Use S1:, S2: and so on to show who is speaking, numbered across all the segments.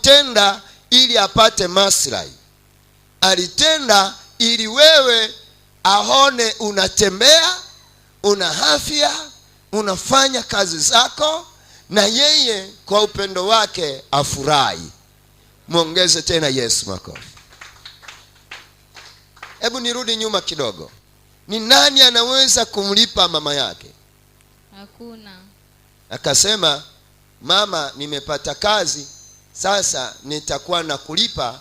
S1: hakutenda ili apate maslahi. Alitenda ili wewe aone unatembea, una afya, unafanya kazi zako, na yeye kwa upendo wake afurahi. Muongeze tena Yesu makofi. Hebu nirudi nyuma kidogo. Ni nani anaweza kumlipa mama yake?
S2: Hakuna.
S1: Akasema, mama, nimepata kazi, sasa nitakuwa na kulipa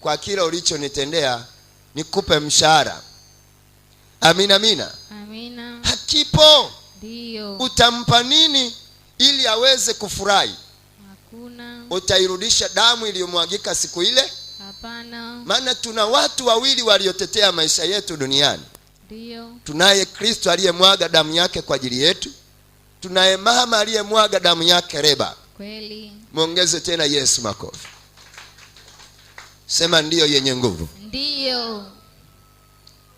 S1: kwa kila ulichonitendea, nikupe mshahara. Amina, amina.
S2: Amina.
S1: Hakipo.
S2: Ndio.
S1: Utampa nini ili aweze kufurahi?
S2: Hakuna.
S1: Utairudisha damu iliyomwagika siku ile?
S2: Hapana.
S1: Maana tuna watu wawili waliotetea maisha yetu duniani.
S2: Ndio.
S1: Tunaye Kristo aliyemwaga damu yake kwa ajili yetu. Tunaye mama aliyemwaga damu yake Reba.
S2: Kweli.
S1: Muongeze tena Yesu makofi. Sema ndio yenye nguvu.
S2: Ndio.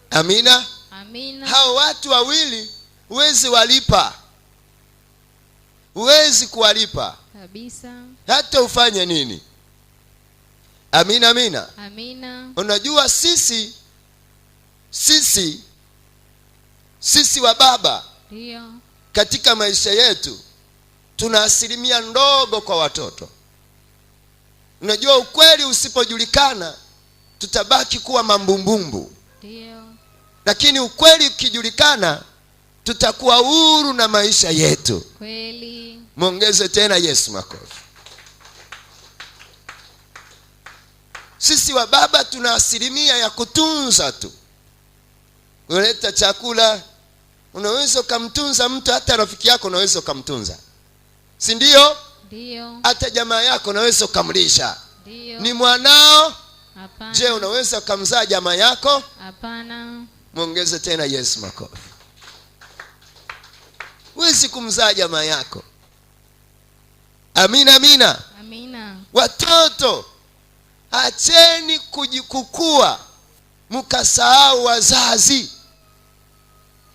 S1: Amina.
S2: Amina.
S1: Hao watu wawili huwezi walipa. Huwezi kuwalipa
S2: Kabisa.
S1: hata ufanye nini. Amina, amina.
S2: Amina.
S1: Unajua sisi wa baba,
S2: Ndio.
S1: katika maisha yetu tuna asilimia ndogo kwa watoto. Unajua ukweli usipojulikana tutabaki kuwa mambumbumbu.
S2: Ndio.
S1: Lakini ukweli ukijulikana tutakuwa huru na maisha yetu.
S2: Kweli.
S1: Muongeze tena Yesu makofi. Sisi wa baba tuna asilimia ya kutunza tu. Kuleta chakula, unaweza kumtunza mtu, hata rafiki yako unaweza kumtunza. Si ndio?
S2: Ndio.
S1: Hata jamaa yako unaweza kumlisha.
S2: Ndio.
S1: Ni mwanao?
S2: Hapana.
S1: Je, unaweza kumzaa jamaa yako?
S2: Hapana.
S1: Muongeze tena Yesu makofi. Huwezi kumzaa jamaa yako. Amina, amina.
S2: Amina.
S1: Watoto, acheni kujikukua mkasahau wazazi.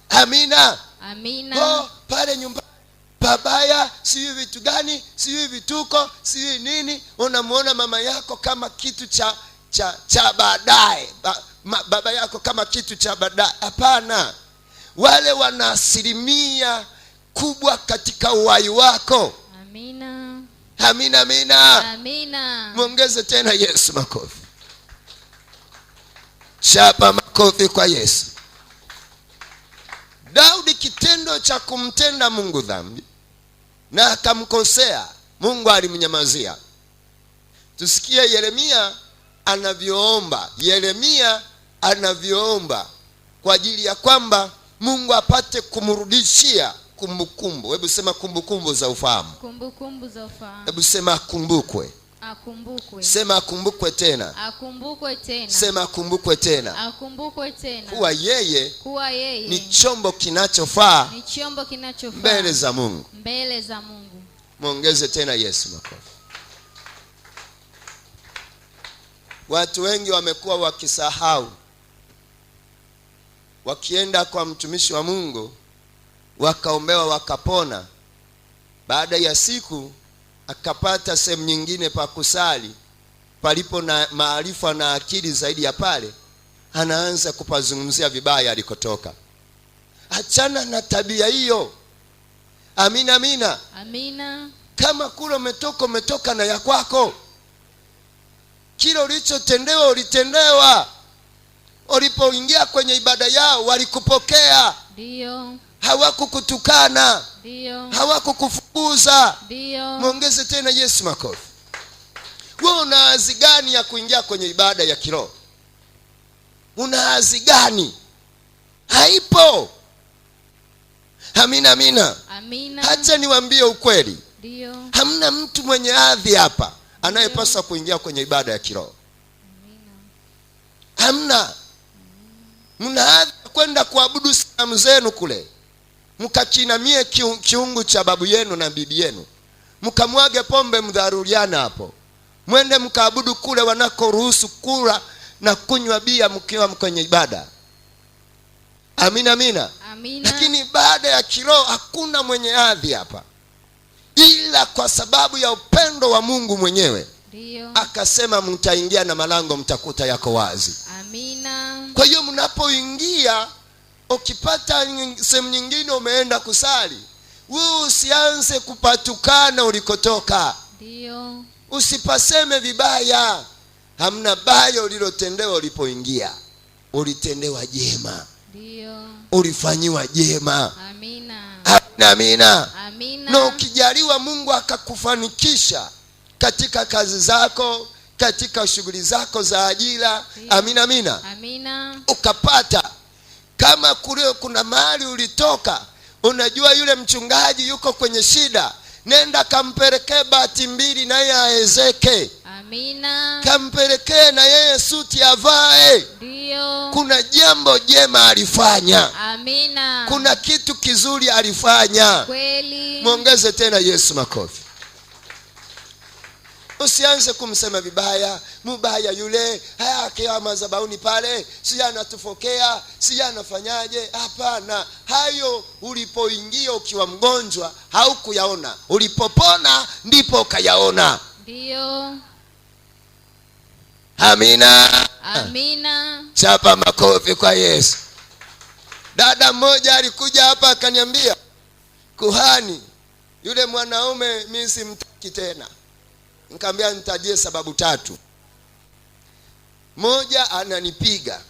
S1: Amina.
S2: Amina.
S1: Pale nyumbani babaya, sijui vitu gani, sijui vituko, sijui nini. Unamuona mama yako kama kitu cha baadaye, baba yako kama kitu cha baadaye. Hapana. Wale wana asilimia kubwa katika uhai wako.
S2: Amina.
S1: Amina, amina.
S2: Amina.
S1: Muongeze tena Yesu makofi. Chapa makofi kwa Yesu. Daudi, kitendo cha kumtenda Mungu dhambi na akamkosea, Mungu alimnyamazia. Tusikie Yeremia anavyoomba. Yeremia anavyoomba kwa ajili ya kwamba Mungu apate kumrudishia kumbukumbu. Hebu sema kumbukumbu za ufahamu.
S2: Kumbukumbu za ufahamu.
S1: Hebu sema akumbukwe.
S2: Akumbukwe.
S1: Sema akumbukwe tena.
S2: Akumbukwe tena.
S1: Sema akumbukwe tena.
S2: Akumbukwe tena.
S1: Kuwa yeye
S2: ni
S1: chombo kinachofaa mbele za Mungu.
S2: Mbele za Mungu.
S1: Muongeze tena Yesu makofi. Watu wengi wamekuwa wakisahau. Wakienda kwa mtumishi wa Mungu, wakaombewa wakapona, baada ya siku akapata sehemu nyingine pa kusali palipo na maarifa na akili zaidi ya pale, anaanza kupazungumzia vibaya alikotoka. Achana na tabia hiyo. Amina, amina.
S2: Amina.
S1: Kama kule umetoka na ya kwako. Kila ulichotendewa ulitendewa. Ulipoingia kwenye ibada yao walikupokea.
S2: Ndio.
S1: Hawakukutukana.
S2: Ndio.
S1: Hawakukufukuza.
S2: Ndio.
S1: Muongeze tena Yesu makofi. Wewe una hazi gani ya kuingia kwenye ibada ya kiroho? Una hazi gani? Haipo. Amina, amina.
S2: Amina.
S1: Hata niwaambie ukweli.
S2: Ndio.
S1: Hamna mtu mwenye hadhi hapa anayepaswa kuingia kwenye ibada ya kiroho.
S2: Amina.
S1: Hamna. Mna hadhi kwenda kuabudu sanamu zenu kule, mkakinamie kiungu cha babu yenu na bibi yenu, mkamwage pombe mdharuriana hapo, mwende mkaabudu kule wanakoruhusu kula na kunywa bia mkiwa kwenye ibada. Amina, amina.
S2: Amina.
S1: Lakini ibada ya kiroho hakuna mwenye hadhi hapa, ila kwa sababu ya upendo wa Mungu mwenyewe
S2: Ndio.
S1: Akasema mtaingia na malango mtakuta yako wazi.
S2: Amina.
S1: Kwa hiyo mnapoingia, ukipata sehemu nyingine umeenda kusali, wewe usianze kupatukana ulikotoka.
S2: Ndio.
S1: Usipaseme vibaya. Hamna baya ulilotendewa ulipoingia. Ulitendewa jema.
S2: Ndio.
S1: Ulifanyiwa jema.
S2: Amina.
S1: Amina.
S2: Amina.
S1: Na ukijaliwa Mungu akakufanikisha katika kazi zako, katika shughuli zako za ajira. Amina, amina.
S2: Amina.
S1: Ukapata kama kule kuna mahali ulitoka, unajua yule mchungaji yuko kwenye shida, nenda kampelekee bati mbili na yeye aezeke.
S2: Amina.
S1: Kampelekee na yeye suti avae.
S2: Ndio.
S1: Kuna jambo jema alifanya.
S2: Amina.
S1: Kuna kitu kizuri alifanya.
S2: Kweli.
S1: Muongeze tena Yesu makofi. Usianze kumsema vibaya, mubaya yule, akiwa madhabahuni pale, si anatufokea, si anafanyaje. Hapana, hayo ulipoingia ukiwa mgonjwa haukuyaona. Ulipopona ndipo ukayaona.
S2: Ndio.
S1: Amina.
S2: Amina.
S1: Chapa makofi kwa Yesu. Dada mmoja alikuja hapa akaniambia, kuhani, yule mwanaume mimi simtaki tena. Nikamwambia nitajie sababu 3. Moja, ananipiga.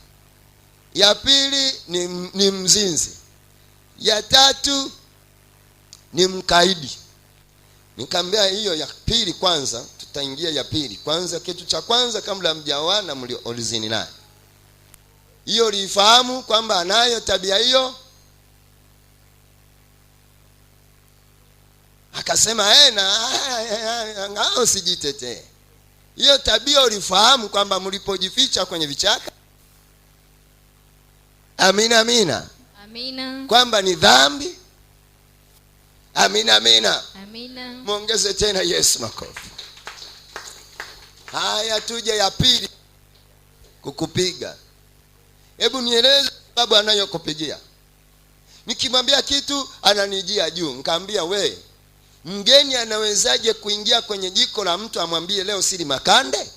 S1: Ya pili ni mzinzi. Ya 3 ni mkaidi. Nikamwambia hiyo ya pili kwanza, tutaingia ya pili. Kwanza, kitu cha kwanza, kabla mjaoana mliolizini naye, hiyo ulifahamu kwamba anayo tabia hiyo? Akasema na ngao sijitetee. Hiyo tabia ulifahamu kwamba mlipojificha kwenye vichaka? Amina, amina.
S2: Amina.
S1: Kwamba ni dhambi? Amina, amina.
S2: Amina.
S1: Muongeze tena Yesu makofi. Haya, tuje ya pili, kukupiga. Hebu nieleze sababu anayokupigia. Nikimwambia kitu ananijia juu. Nikamwambia, we, mgeni anawezaje kuingia kwenye jiko la mtu amwambie leo sili makande?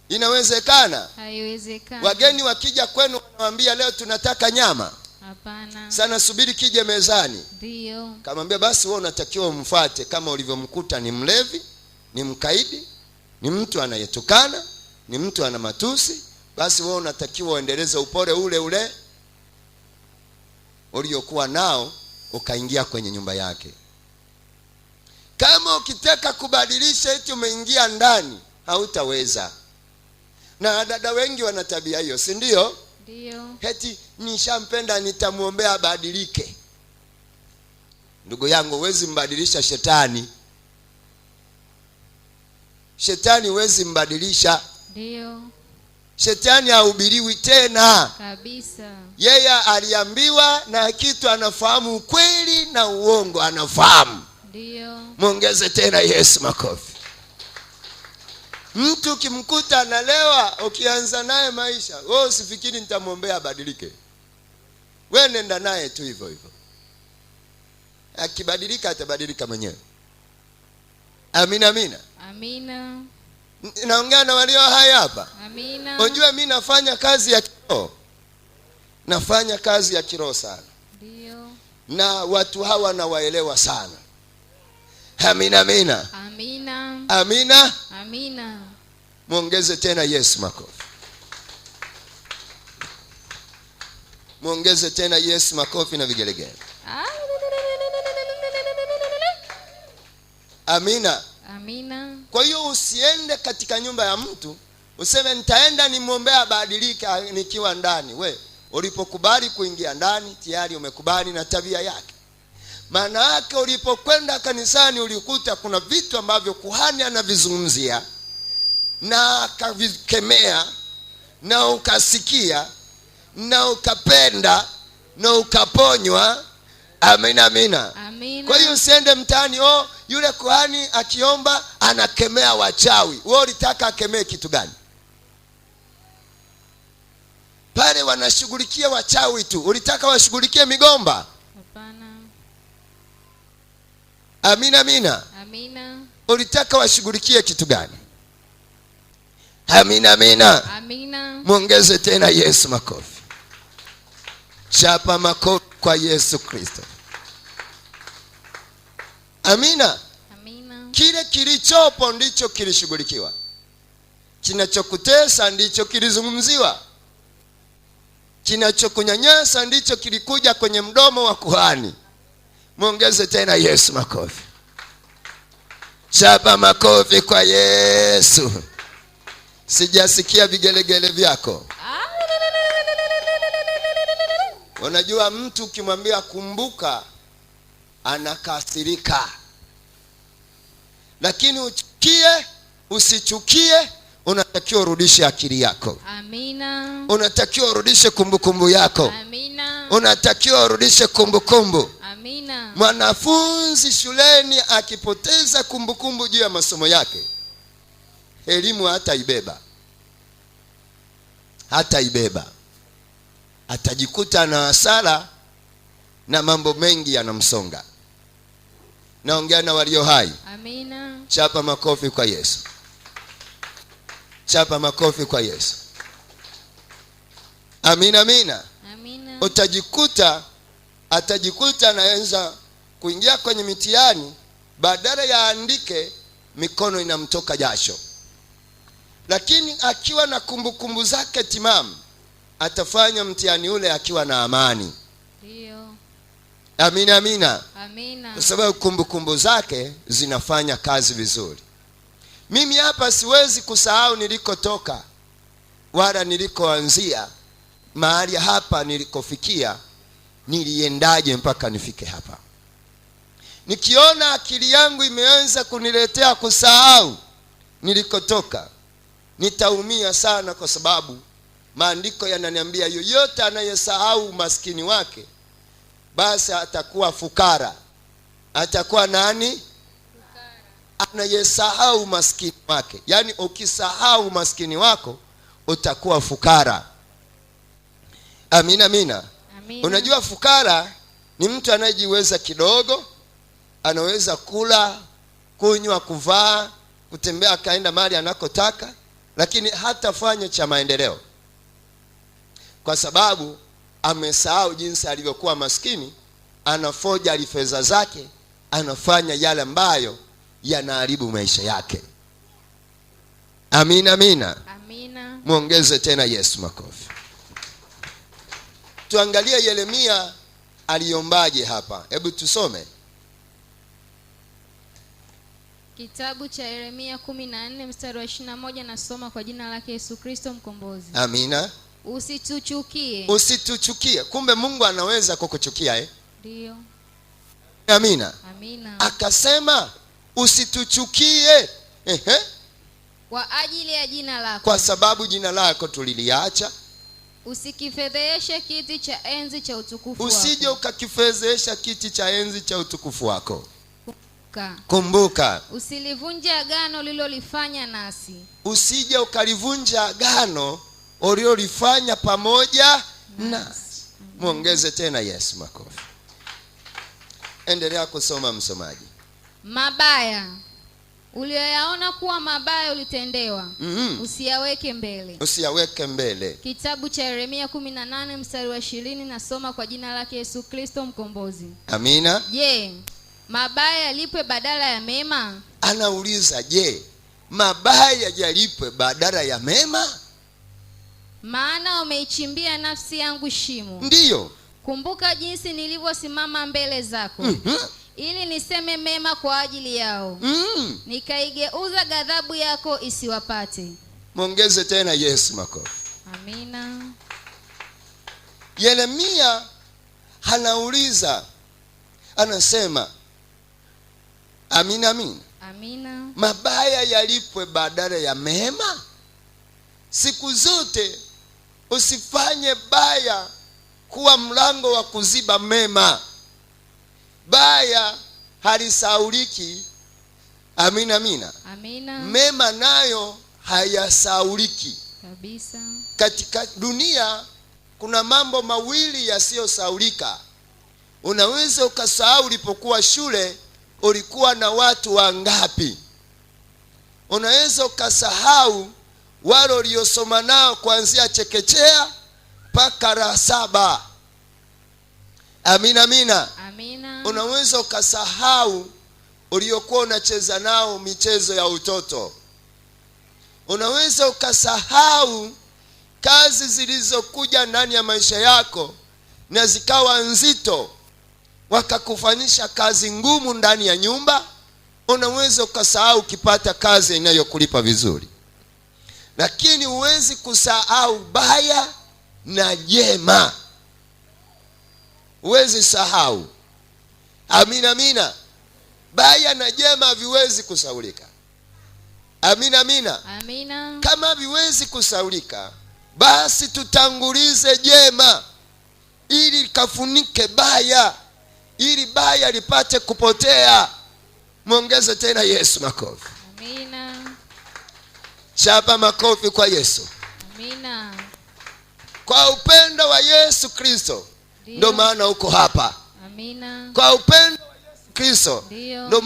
S1: Inawezekana?
S2: Haiwezekani.
S1: Wageni wakija kwenu wanawaambia leo tunataka nyama?
S2: Hapana.
S1: Sana subiri kije mezani.
S2: Ndio.
S1: Kamwambia basi wewe unatakiwa umfuate kama ulivyomkuta ni mlevi, ni mkaidi, ni mtu anayetukana, ni mtu ana matusi, basi wewe unatakiwa uendeleze upole ule ule uliokuwa nao, ukaingia kwenye nyumba yake. Kama ukitaka kubadilisha eti umeingia ndani, hautaweza. Na dada wengi wana tabia hiyo, si ndio?
S2: Ndio.
S1: Eti nishampenda nitamuombea abadilike. Ndugu yangu, huwezi mbadilisha shetani. Shetani huwezi mbadilisha.
S2: Ndio.
S1: Shetani hahubiriwi tena.
S2: Kabisa.
S1: Yeye aliambiwa na kitu anafahamu, ukweli na uongo anafahamu.
S2: Ndio.
S1: Muongeze tena Yesu makofi. Mtu ukimkuta analewa, ukianza naye maisha, wewe usifikiri nitamwombea abadilike. Wewe nenda naye tu hivyo hivyo. Akibadilika atabadilika mwenyewe. Amina, amina.
S2: Amina.
S1: Naongea na walio hai hapa.
S2: Amina.
S1: Unajua mimi nafanya kazi ya kiroho. Nafanya kazi ya kiroho sana.
S2: Ndio.
S1: Na watu hawa nawaelewa sana. Amina, amina.
S2: Amina.
S1: Amina.
S2: Amina.
S1: Muongeze tena Yesu makofi. Muongeze tena Yesu makofi na vigelegele. Amina.
S2: Amina.
S1: Kwa hiyo usiende katika nyumba ya mtu useme nitaenda nimwombee abadilike nikiwa ndani. We, ulipokubali kuingia ndani tayari umekubali na tabia yake. Maana yake ulipokwenda kanisani ulikuta kuna vitu ambavyo kuhani anavizungumzia na akavikemea na ukasikia na ukapenda na ukaponywa. Amina, amina.
S2: Amina.
S1: Kwa hiyo usiende mtaani, yule kuhani akiomba anakemea wachawi. Wewe ulitaka akemee kitu gani? Pale wanashughulikia wachawi tu, ulitaka washughulikie migomba?
S2: Hapana.
S1: Amina, amina.
S2: Amina.
S1: ulitaka washughulikie kitu gani? Amina, amina.
S2: Amina.
S1: Muongeze tena Yesu makofi. Chapa makofi kwa Yesu Kristo. Amina.
S2: Amina.
S1: Kile kilichopo ndicho kilishughulikiwa. Kinachokutesa ndicho kilizungumziwa. Kinachokunyanyasa ndicho kilikuja kwenye mdomo wa kuhani. Muongeze tena Yesu makofi. Chapa makofi kwa Yesu. Sijasikia vigelegele vyako. Unajua mtu ukimwambia kumbuka anakasirika. Lakini uchukie, usichukie, unatakiwa urudishe akili yako.
S2: Amina.
S1: Unatakiwa urudishe kumbukumbu yako.
S2: Amina.
S1: Unatakiwa urudishe kumbukumbu.
S2: Amina.
S1: Mwanafunzi shuleni akipoteza kumbukumbu juu ya masomo yake, elimu hataibeba. Atajikuta na hasara na mambo mengi yanamsonga. Naongea na walio hai.
S2: Amina.
S1: Chapa makofi kwa Yesu. Chapa makofi kwa Yesu. Amina, amina.
S2: Amina.
S1: Atajikuta anaanza kuingia kwenye mitihani, badala ya andike mikono inamtoka jasho. Lakini akiwa na kumbukumbu zake timamu, atafanya mtihani ule akiwa na amani.
S2: Ndio.
S1: Amina, amina.
S2: Amina.
S1: Kwa sababu kumbukumbu zake zinafanya kazi vizuri. Mimi hapa siwezi kusahau nilikotoka wala nilikoanzia, mahali hapa nilikofikia, niliendaje mpaka nifike hapa. Nikiona akili yangu imeanza kuniletea kusahau nilikotoka, nitaumia sana, kwa sababu maandiko yananiambia yoyote anayesahau umaskini wake, basi atakuwa fukara. Atakuwa nani? Fukara. Anayesahau umaskini wake. Yaani ukisahau umaskini wako utakuwa fukara. Amina, amina.
S2: Amina.
S1: Unajua fukara ni mtu anayejiweza kidogo, anaweza kula, kunywa, kuvaa, kutembea, akaenda mahali anakotaka, lakini hatafanya cha maendeleo, kwa sababu amesahau jinsi alivyokuwa maskini. Anafoja fedha zake, anafanya yale ambayo yanaharibu maisha yake. Amina, amina.
S2: Amina.
S1: Muongeze tena Yesu makofi. Tuangalie Yeremia aliombaje hapa. Hebu tusome
S2: Kitabu cha Yeremia 14 mstari wa 21, nasoma kwa jina lake Yesu Kristo mkombozi.
S1: Amina.
S2: Usituchukie.
S1: Usituchukie. Kumbe Mungu anaweza kukuchukia
S2: Ndio.
S1: Amina.
S2: Amina.
S1: Akasema usituchukie.
S2: Kwa ajili ya jina lako.
S1: Kwa sababu jina lako tuliliacha.
S2: Usikifedheshe kiti cha enzi cha utukufu wako.
S1: Usije ukakifedhesha kiti cha enzi cha utukufu wako.
S2: Kumbuka. Usilivunja agano ulilolifanya nasi.
S1: Usije ukalivunja agano ulilolifanya pamoja nasi. Muongeze tena Yesu makofi. Endelea kusoma msomaji.
S2: Mabaya ulioyaona kuwa mabaya ulitendewa, usiyaweke mbele.
S1: Usiyaweke mbele.
S2: Kitabu cha Yeremia 18 mstari wa 20, nasoma kwa jina lake Yesu Kristo mkombozi.
S1: Amina.
S2: Je, mabaya yalipwe badala ya mema?
S1: Anauliza, je, mabaya yalipwe badala ya mema?
S2: Maana umeichimbia nafsi yangu shimo.
S1: Ndiyo.
S2: Kumbuka jinsi nilivyosimama mbele zako, ili niseme mema kwa ajili yao, nikaigeuza ghadhabu yako isiwapate.
S1: Muongeze tena Yesu makofi.
S2: Amina.
S1: Yeremia anauliza, anasema amina, amina.
S2: Amina.
S1: Mabaya yalipwe badala ya mema. Siku zote usifanye baya kuwa mlango wa kuziba mema. Baya halisauliki. Amina, amina.
S2: Amina.
S1: Mema nayo hayasauliki
S2: kabisa.
S1: Katika dunia kuna mambo mawili yasiyosaulika. Unaweza ukasahau ulipokuwa shule ulikuwa na watu wangapi. Unaweza ukasahau wale uliosoma nao kuanzia chekechea mpaka la 7. Amina, amina.
S2: Amina.
S1: Unaweza ukasahau uliokuwa unacheza nao michezo ya utoto. Unaweza ukasahau kazi zilizokuja ndani ya maisha yako na zikawa nzito, wakakufanyisha kazi ngumu ndani ya nyumba. Unaweza ukasahau ukipata kazi inayokulipa vizuri, lakini huwezi kusahau baya na jema. Huwezi sahau. Amina, amina. Baya na jema haviwezi kusaulika. Amina, amina.
S2: Amina.
S1: Kama haviwezi kusaulika, basi tutangulize jema ili kafunike baya, ili baya lipate kupotea. Muongeze tena Yesu makofi.
S2: Amina.
S1: Chapa makofi kwa Yesu.
S2: Amina.
S1: Kwa upendo wa Yesu Kristo ndio maana uko hapa.
S2: Amina.
S1: Kwa upendo wa Yesu Kristo ndio